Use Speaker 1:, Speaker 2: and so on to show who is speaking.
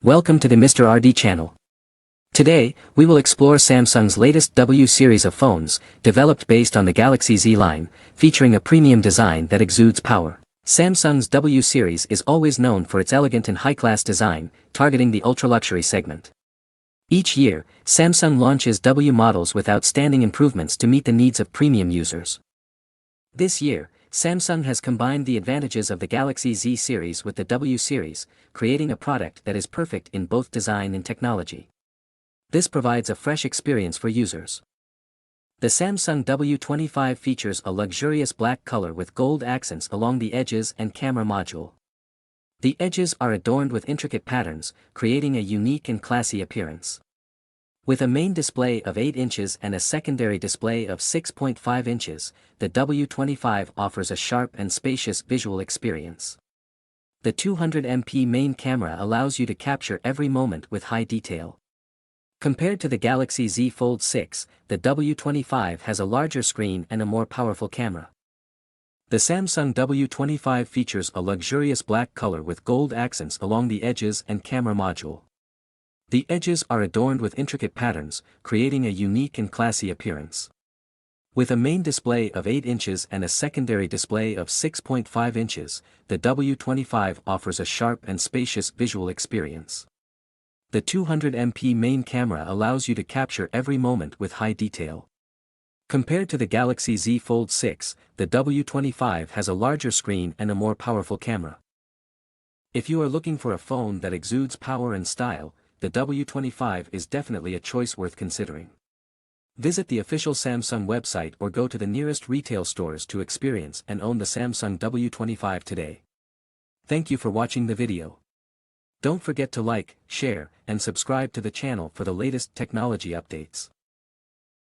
Speaker 1: Welcome to the Mr. RD channel. Today, we will explore Samsung's latest W series of phones, developed based on the Galaxy Z line, featuring a premium design that exudes power. Samsung's W series is always known for its elegant and high-class design, targeting the ultra-luxury segment. Each year, Samsung launches W models with outstanding improvements to meet the needs of premium users. This year, Samsung has combined the advantages of the Galaxy Z series with the W series, creating a product that is perfect in both design and technology. This provides a fresh experience for users. The Samsung W25 features a luxurious black color with gold accents along the edges and camera module. The edges are adorned with intricate patterns, creating a unique and classy appearance. With a main display of 8 inches and a secondary display of 6.5 inches, the W25 offers a sharp and spacious visual experience. The 200MP main camera allows you to capture every moment with high detail. Compared to the Galaxy Z Fold 6, the W25 has a larger screen and a more powerful camera. The Samsung W25 features a luxurious black color with gold accents along the edges and camera module. The edges are adorned with intricate patterns, creating a unique and classy appearance. With a main display of 8 inches and a secondary display of 6.5 inches, the W25 offers a sharp and spacious visual experience. The 200MP main camera allows you to capture every moment with high detail. Compared to the Galaxy Z Fold 6, the W25 has a larger screen and a more powerful camera. If you are looking for a phone that exudes power and style, the W25 is definitely a choice worth considering. Visit the official Samsung website or go to the nearest retail stores to experience and own the Samsung W25 today. Thank you for watching the video. Don't forget to like, share, and subscribe to the channel for the latest technology updates.